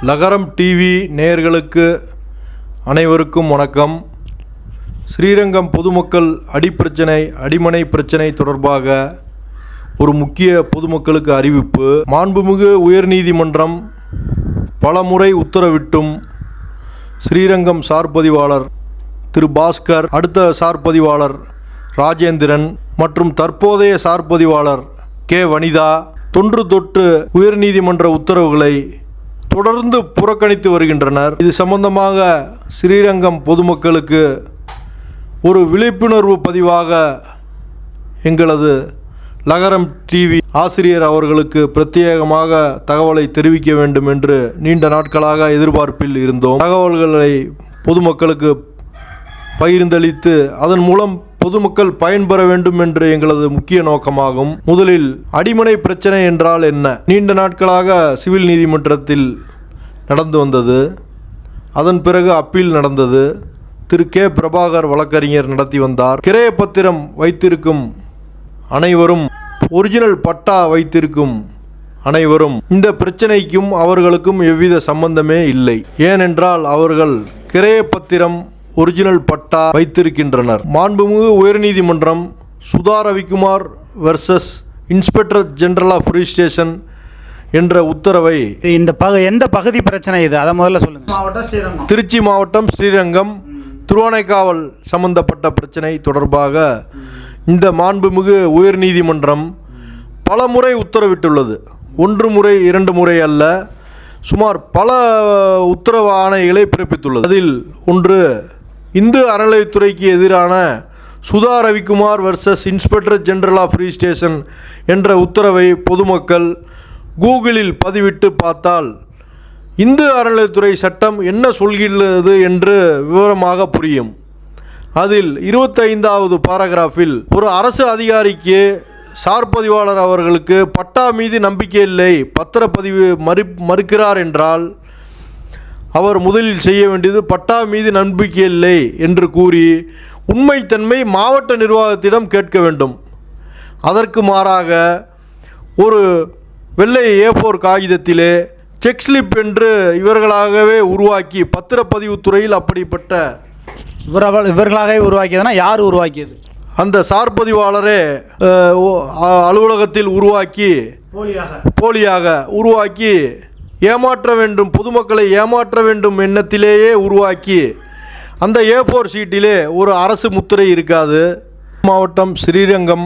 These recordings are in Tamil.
லகரம் டிவி நேயர்களுக்கு அனைவருக்கும் வணக்கம். ஸ்ரீரங்கம் பொதுமக்கள் அடிமனை பிரச்சனை தொடர்பாக ஒரு முக்கிய பொதுமக்களுக்கு அறிவிப்பு. மாண்புமிகு உயர்நீதிமன்றம் பலமுறை உத்தரவிட்டும் ஸ்ரீரங்கம் சார்பதிவாளர் திரு பாஸ்கர், அடுத்த சார்பதிவாளர் ராஜேந்திரன் மற்றும் தற்போதைய சார்பதிவாளர் கே வனிதா தொன்று தொட்டு உயர்நீதிமன்ற உத்தரவுகளை தொடர்ந்து புறக்கணித்து வருகின்றனர். இது சம்பந்தமாக ஸ்ரீரங்கம் பொதுமக்களுக்கு ஒரு விழிப்புணர்வு பதிவாக எங்களது லகரம் டிவி ஆசிரியர் அவர்களுக்கு பிரத்யேகமாக தகவலை தெரிவிக்க வேண்டும் என்று நீண்ட நாட்களாக எதிர்பார்ப்பில் இருந்தோம். தகவல்களை பொதுமக்களுக்கு பகிர்ந்தளித்து அதன் மூலம் பொதுமக்கள் பயன்பெற வேண்டும் என்று எங்களது முக்கிய நோக்கமாகும். முதலில் அடிமனை பிரச்சனை என்றால் என்ன? நீண்ட நாட்களாக சிவில் நீதிமன்றத்தில் நடந்து வந்தது. அதன் பிறகு அப்பீல் நடந்தது. திரு கே பிரபாகர் வழக்கறிஞர் நடத்தி வந்தார். கிரைய பத்திரம் வைத்திருக்கும் அனைவரும், ஒரிஜினல் பட்டா வைத்திருக்கும் அனைவரும் இந்த பிரச்சனைக்கும் அவர்களுக்கும் எவ்வித சம்பந்தமே இல்லை. ஏனென்றால் அவர்கள் கிரைய பத்திரம் ஒரிஜினல் பட்டா வைத்திருக்கின்றனர். மாண்புமிகு உயர்நீதிமன்றம் Sudha Ravikumar versus inspector general of registration என்ற உத்தரவை, இந்த எந்த பகுதி பிரச்சனை இது அதை முதல்ல சொல்லுங்கள். திருச்சி மாவட்டம் ஸ்ரீரங்கம் திருவானைக்காவல் சம்பந்தப்பட்ட பிரச்சனை தொடர்பாக இந்த மாண்புமிகு உயர்நீதிமன்றம் பல முறை உத்தரவிட்டுள்ளது. ஒன்று முறை இரண்டு முறை அல்ல, சுமார் பல உத்தரவு ஆணைகளை பிறப்பித்துள்ளது. அதில் ஒன்று இந்து அறநிலையத்துறைக்கு எதிரான Sudha Ravikumar versus inspector general of registration என்ற உத்தரவை பொதுமக்கள் கூகுளில் பதிவிட்டு பார்த்தால் இந்து அறநிலையத்துறை சட்டம் என்ன சொல்கிறது என்று விவரமாக புரியும். அதில் 25வது பாராகிராஃபில் ஒரு அரசு அதிகாரிக்கு சார்பதிவாளர் அவர்களுக்கு பட்டா மீது நம்பிக்கை இல்லை, பத்திரப்பதிவு மறுக்கிறார் என்றால் அவர் முதலில் செய்ய வேண்டியது பட்டா மீது நம்பிக்கை இல்லை என்று கூறி உண்மைத்தன்மை மாவட்ட நிர்வாகத்திடம் கேட்க வேண்டும். அதற்கு மாறாக ஒரு வெள்ளை A4 காகிதத்திலே செக் ஸ்லிப் என்று இவர்களாகவே உருவாக்கி, பத்திரப்பதிவுத்துறையில் அப்படிப்பட்ட இவர்களாகவே உருவாக்கியதுனா யார் உருவாக்கியது? அந்த சார்பதிவாளரே அலுவலகத்தில் உருவாக்கி போலியாக உருவாக்கி ஏமாற்ற வேண்டும், பொதுமக்களை ஏமாற்ற வேண்டும் எண்ணத்திலேயே உருவாக்கி அந்த A4 சீட்டிலே ஒரு அரசு முத்திரை இருக்காது. மாவட்டம் ஸ்ரீரங்கம்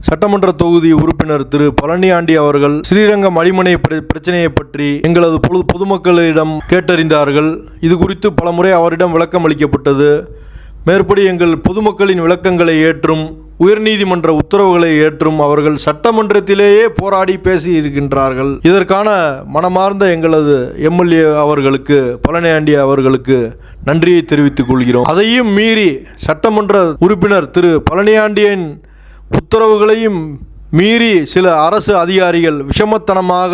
சட்டமன்ற தொகுதி உறுப்பினர் திரு பழனியாண்டி அவர்கள் ஸ்ரீரங்கம் அடிமனை பிரச்சனையை பற்றி எங்களது பொதுமக்களிடம் கேட்டறிந்தார்கள். இது குறித்து பலமுறை அவரிடம் விளக்கம் அளிக்கப்பட்டது. மேற்படி எங்கள் பொதுமக்களின் விளக்கங்களை ஏற்றும் உயர்நீதிமன்ற உத்தரவுகளை ஏற்றும் அவர்கள் சட்டமன்றத்திலேயே போராடி பேசி இருக்கின்றார்கள். இதற்கான மனமார்ந்த எங்களது எம்எல்ஏ அவர்களுக்கு, பழனியாண்டி அவர்களுக்கு நன்றியை தெரிவித்துக் கொள்கிறோம். அதையும் மீறி சட்டமன்ற உறுப்பினர் திரு பழனியாண்டியின் உத்தரவுகளையும் மீறி சில அரசு அதிகாரிகள் விஷமத்தனமாக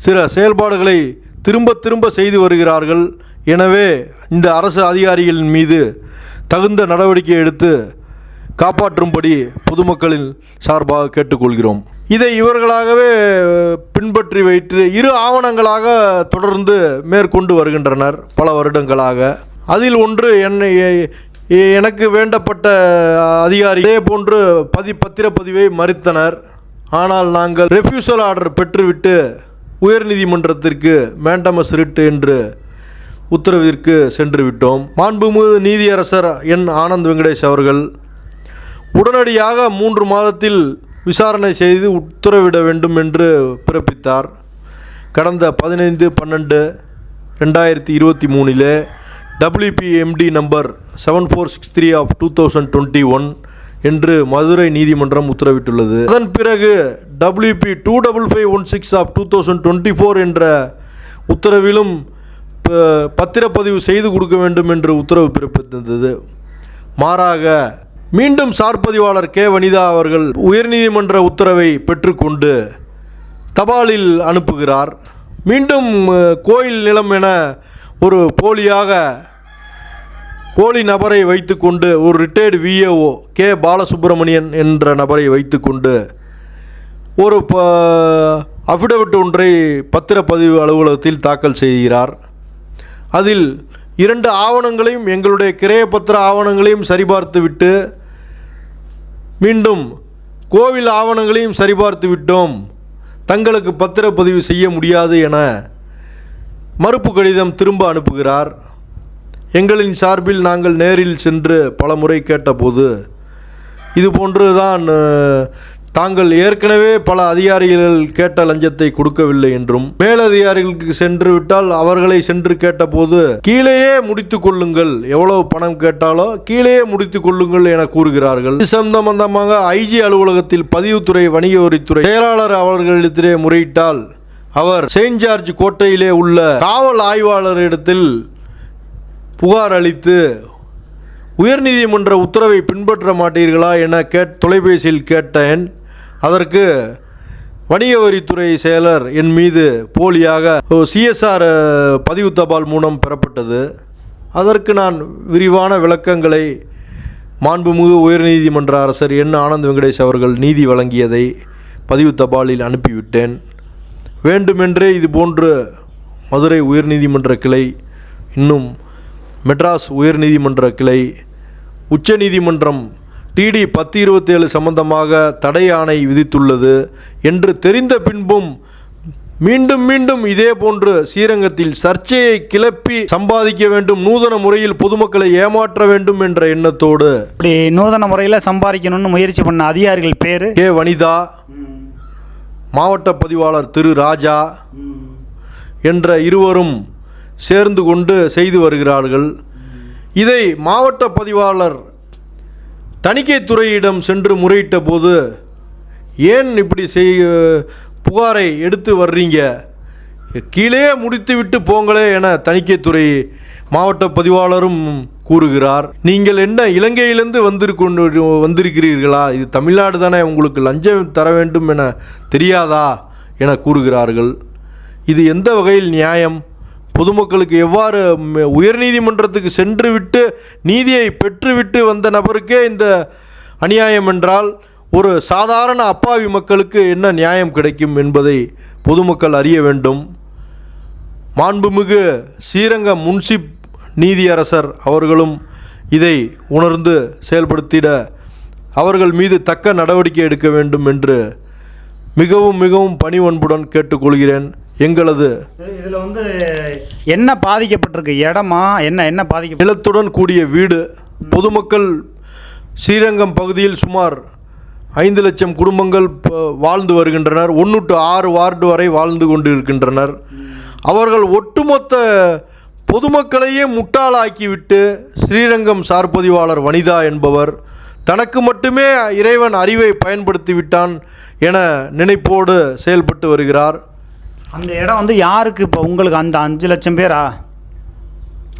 சில செயல்பாடுகளை திரும்ப செய்து வருகிறார்கள். எனவே இந்த அரசு அதிகாரிகளின் மீது தகுந்த நடவடிக்கை எடுத்து காப்பாற்றும்படி பொதுமக்களின் சார்பாக கேட்டுக்கொள்கிறோம். இதை இவர்களாகவே பின்பற்றி வைத்து இரு ஆவணங்களாக தொடர்ந்து மேற்கொண்டு வருகின்றனர் பல வருடங்களாக. அதில் ஒன்று எனக்கு வேண்டப்பட்ட அதிகாரி இதே போன்று பத்திரப்பதிவை மறுத்தனர். ஆனால் நாங்கள் ரெஃப்யூசல் ஆர்டர் பெற்றுவிட்டு உயர்நீதிமன்றத்திற்கு மேண்டமஸ் ரிட் என்று உத்தரவிற்கு சென்று விட்டோம். மாண்புமிகு நீதியரசர் என் ஆனந்த் வெங்கடேஷ் அவர்கள் உடனடியாக 3 மாதத்தில் விசாரணை செய்து உத்தரவிட வேண்டும் என்று பிறப்பித்தார். கடந்த 15/12/2023 WPMD நம்பர் 7463 ஆஃப் 2021 என்று மதுரை நீதிமன்றம் உத்தரவிட்டுள்ளது. அதன் பிறகு WP 25516 ஆஃப் 2024 என்ற உத்தரவிலும் பத்திரப்பதிவு செய்து கொடுக்க வேண்டும் என்று உத்தரவு பிறப்பித்தது. மாறாக மீண்டும் சார்பதிவாளர் கே வனிதா அவர்கள் உயர்நீதிமன்ற உத்தரவை பெற்றுக்கொண்டு தபாலில் அனுப்புகிறார். மீண்டும் கோயில் நிலம் என ஒரு போலி நபரை வைத்துக்கொண்டு, ஒரு ரிட்டையர்டு VAO கே பாலசுப்ரமணியன் என்ற நபரை வைத்துக்கொண்டு ஒரு அஃபிடவிட் ஒன்றை பத்திரப்பதிவு அலுவலகத்தில் தாக்கல் செய்கிறார். அதில் 2 ஆவணங்களையும் எங்களுடைய கிரயப்பத்திர ஆவணங்களையும் சரிபார்த்துவிட்டு மீண்டும் கோவில் ஆவணங்களையும் சரிபார்த்து விட்டோம், தங்களுக்கு பத்திரப்பதிவு செய்ய முடியாது என மறுப்பு கடிதம் திரும்ப அனுப்புகிறார். எங்களின் சார்பில் நாங்கள் நேரில் சென்று பல முறை கேட்டபோது இதுபோன்று தான் தாங்கள் ஏற்கனவே பல அதிகாரிகள் கேட்ட லஞ்சத்தை கொடுக்கவில்லை என்றும், மேலதிகாரிகளுக்கு சென்று விட்டால் அவர்களை சென்று கேட்டபோது கீழேயே முடித்து கொள்ளுங்கள், எவ்வளவு பணம் கேட்டாலோ கீழேயே முடித்து கொள்ளுங்கள் என கூறுகிறார்கள். இது சம்பந்தமாக ஐஜி அலுவலகத்தில் பதிவுத்துறை வணிக வரித்துறை செயலாளர் அவர்களிடத்திலே முறையிட்டால் அவர் செயின்ட் ஜார்ஜ் கோட்டையிலே உள்ள காவல் ஆய்வாளரிடத்தில் புகார் அளித்து உயர்நீதிமன்ற உத்தரவை பின்பற்ற மாட்டீர்களா என தொலைபேசியில் கேட்டேன். அதற்கு வணிக வரித்துறை செயலர் என் மீது போலியாக CSR பதிவு தபால் மூலம் பெறப்பட்டது. அதற்கு நான் விரிவான விளக்கங்களை மாண்புமிகு உயர்நீதிமன்ற அரசர் என் ஆனந்த் வெங்கடேஷ் அவர்கள் நீதி வழங்கியதை பதிவு தபாலில் அனுப்பிவிட்டேன். வேண்டுமென்றே இதுபோன்று மதுரை உயர்நீதிமன்ற கிளை, இன்னும் மெட்ராஸ் உயர்நீதிமன்ற கிளை, உச்சநீதிமன்றம் TD 1027 சம்பந்தமாக தடை ஆணை விதித்துள்ளது என்று தெரிந்த பின்பும் மீண்டும் மீண்டும் இதே போன்று ஸ்ரீரங்கத்தில் சர்ச்சையை கிளப்பி சம்பாதிக்க வேண்டும், நூதன முறையில் பொதுமக்களை ஏமாற்ற வேண்டும் என்ற எண்ணத்தோடு இப்படி நூதன முறையில் சம்பாதிக்கணும்னு முயற்சி பண்ண அதிகாரிகள் பேர் K. வனிதா, மாவட்ட பதிவாளர் திரு ராஜா என்ற இருவரும் சேர்ந்து கொண்டு செய்து வருகிறார்கள். இதை மாவட்ட பதிவாளர் தணிக்கைத்துறையிடம் சென்று முறையிட்ட போது, ஏன் இப்படி புகாரை எடுத்து வர்றீங்க, கீழே முடித்து விட்டு போங்களே என தணிக்கைத்துறை மாவட்ட பதிவாளரும் கூறுகிறார். நீங்கள் என்ன இலங்கையிலிருந்து வந்திருக்கிறீர்களா, இது தமிழ்நாடு தானே, உங்களுக்கு லஞ்சம் தர வேண்டும் என தெரியாதா என கூறுகிறார்கள். இது எந்த வகையில் நியாயம்? பொதுமக்களுக்கு எவ்வாறு உயர்நீதிமன்றத்துக்கு சென்று விட்டு நீதியை பெற்றுவிட்டு வந்த நபருக்கே இந்த அநியாயம் என்றால் ஒரு சாதாரண அப்பாவி மக்களுக்கு என்ன நியாயம் கிடைக்கும் என்பதை பொதுமக்கள் அறிய வேண்டும். மாண்புமிகு ஸ்ரீரங்கம் முன்சிப் நீதியரசர் அவர்களும் இதை உணர்ந்து செயல்படுத்திட அவர்கள் மீது தக்க நடவடிக்கை எடுக்க வேண்டும் என்று மிகவும் மிகவும் பணிவன்புடன் கேட்டுக்கொள்கிறேன். எங்களது இதில் என்ன பாதிக்கப்பட்டிருக்கு, இடமா என்ன பாதிக்க, நிலத்துடன் கூடிய வீடு. பொதுமக்கள் ஸ்ரீரங்கம் பகுதியில் சுமார் 5 லட்சம் குடும்பங்கள் வாழ்ந்து வருகின்றனர். 1 to 6 வார்டு வரை வாழ்ந்து கொண்டிருக்கின்றனர். அவர்கள் ஒட்டுமொத்த பொதுமக்களையே முட்டாளாக்கிவிட்டு ஸ்ரீரங்கம் சார்பதிவாளர் வனிதா என்பவர் தனக்கு மட்டுமே இறைவன் அறிவை பயன்படுத்தி விட்டான் என நினைப்போடு செயல்பட்டு வருகிறார். அந்த இடம் யாருக்கு இப்போ உங்களுக்கு அந்த 5 லட்சம் பேரா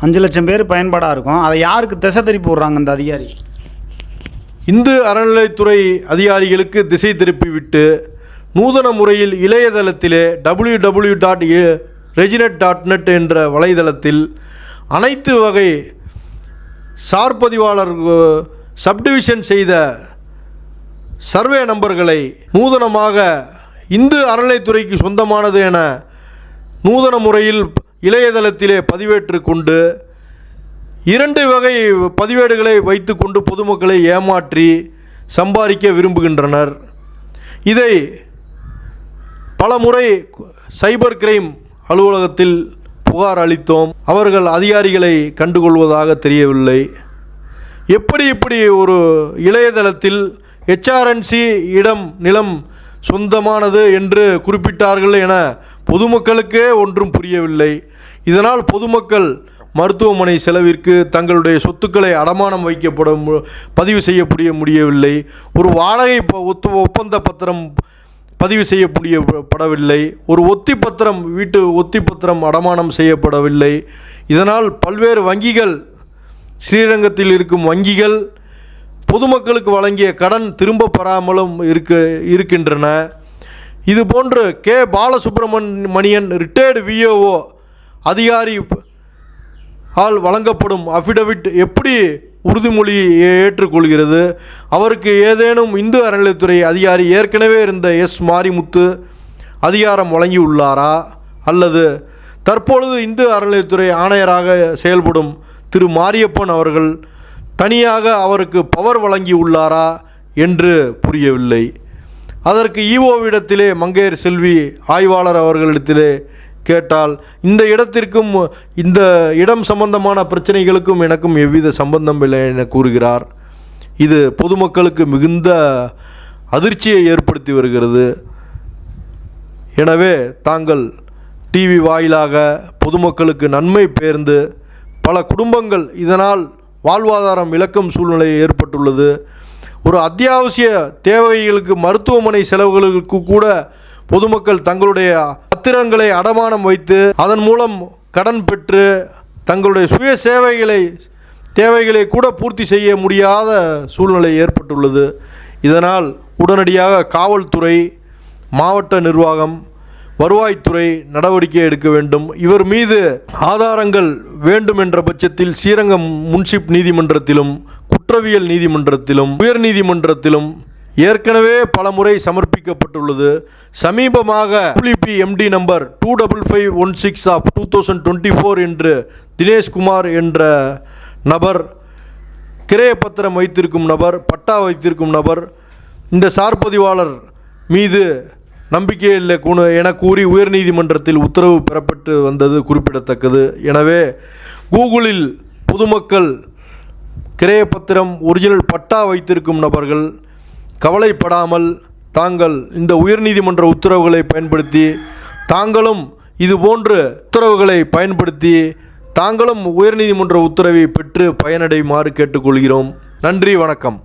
5 லட்சம் பேர் பயன்பாடாக இருக்கும், அதை யாருக்கு திசை திருப்பி விடுறாங்க அந்த அதிகாரி? இந்து அறநிலைத்துறை அதிகாரிகளுக்கு திசை திருப்பிவிட்டு நூதன முறையில் இளையதளத்திலே www.reginet.net என்ற வலைதளத்தில் அனைத்து வகை சார்பதிவாளர் சப்டிவிஷன் செய்த சர்வே நம்பர்களை நூதனமாக இந்து அறநிலைத்துறைக்கு சொந்தமானது என நூதன முறையில் இளையதளத்திலே பதிவேற்று கொண்டு 2 வகை பதிவேடுகளை வைத்துக்கொண்டு பொதுமக்களை ஏமாற்றி சம்பாதிக்க விரும்புகின்றனர். இதை பல முறை சைபர் கிரைம் அலுவலகத்தில் புகார் அளித்தோம். அவர்கள் அதிகாரிகளை கண்டுகொள்வதாக தெரியவில்லை. இப்படி ஒரு இளையதளத்தில் HRNC இடம் நிலம் சொந்தமானது என்று குறிப்பிட்டார்கள் என பொதுமக்களுக்கே ஒன்றும் புரியவில்லை. இதனால் பொதுமக்கள் மருத்துவமனை செலவிற்கு தங்களுடைய சொத்துக்களை அடமானம் பதிவு செய்ய முடியவில்லை. ஒரு வாடகை ஒப்பந்த பத்திரம் பதிவு செய்யப்படவில்லை. ஒரு வீட்டு ஒத்தி பத்திரம் அடமானம் செய்யப்படவில்லை. இதனால் பல்வேறு வங்கிகள், ஸ்ரீரங்கத்தில் இருக்கும் வங்கிகள் பொதுமக்களுக்கு வழங்கிய கடன் திரும்ப பெறாமலும் இருக்கின்றன. இதுபோன்று K. பாலசுப்ரமணியன் ரிட்டையர்டு VAO அதிகாரி ஆல் வழங்கப்படும் அஃபிடவிட் எப்படி உறுதிமொழி ஏற்றுக்கொள்கிறது? அவருக்கு ஏதேனும் இந்து அறநிலைத்துறை அதிகாரி ஏற்கனவே இருந்த S. மாரிமுத்து அதிகாரம் வழங்கியுள்ளாரா அல்லது தற்பொழுது இந்து அறநிலையத்துறை ஆணையராக செயல்படும் திரு மாரியப்பன் அவர்கள் தனியாக அவருக்கு பவர் வழங்கியுள்ளாரா என்று புரியவில்லை. அதற்கு ஈஓவிடத்திலே மங்கையர் செல்வி ஆய்வாளர் அவர்களிடத்திலே கேட்டால் இந்த இடத்திற்கும் இந்த இடம் சம்பந்தமான பிரச்சனைகளுக்கும் எனக்கும் எவ்வித சம்பந்தம் இல்லை என கூறுகிறார். இது பொதுமக்களுக்கு மிகுந்த அதிர்ச்சியை ஏற்படுத்தி வருகிறது. எனவே தாங்கள் டிவி வாயிலாக பொதுமக்களுக்கு நன்மை பேர்ந்து பல குடும்பங்கள் இதனால் வாழ்வாதாரம் இழக்கும் சூழ்நிலை ஏற்பட்டுள்ளது. ஒரு அத்தியாவசிய தேவைகளுக்கு மருத்துவமனை செலவுகளுக்கு கூட பொதுமக்கள் தங்களுடைய பத்திரங்களை அடமானம் வைத்து அதன் மூலம் கடன் பெற்று தங்களுடைய சுய தேவைகளை கூட பூர்த்தி செய்ய முடியாத சூழ்நிலை ஏற்பட்டுள்ளது. இதனால் உடனடியாக காவல்துறை, மாவட்ட நிர்வாகம், வருவாய்த்துறை நடவடிக்கை எடுக்க வேண்டும். இவர் மீது ஆதாரங்கள் வேண்டும் என்ற பட்சத்தில் ஸ்ரீரங்கம் முன்சிப் நீதிமன்றத்திலும், குற்றவியல் நீதிமன்றத்திலும், உயர் நீதிமன்றத்திலும் ஏற்கனவே பல முறை சமர்ப்பிக்கப்பட்டுள்ளது. சமீபமாக WP-MD நம்பர் 25516 ஆஃப் 2024 என்று தினேஷ்குமார் என்ற நபர், கிரைய பத்திரம் வைத்திருக்கும் நபர், பட்டா வைத்திருக்கும் நபர் இந்த சார்பதிவாளர் மீது நம்பிக்கை இல்லை என கூறி உயர்நீதிமன்றத்தில் உத்தரவு பெறப்பட்டு வந்தது குறிப்பிடத்தக்கது. எனவே கூகுளில் பொதுமக்கள் கிரைய பத்திரம், ஒரிஜினல் பட்டா வைத்திருக்கும் நபர்கள் கவலைப்படாமல் தாங்கள் இந்த உயர்நீதிமன்ற உத்தரவுகளை பயன்படுத்தி தாங்களும் இதுபோன்று உத்தரவுகளை பயன்படுத்தி தாங்களும் உயர்நீதிமன்ற உத்தரவை பெற்று பயனடையுமாறு கேட்டுக்கொள்கிறோம். நன்றி, வணக்கம்.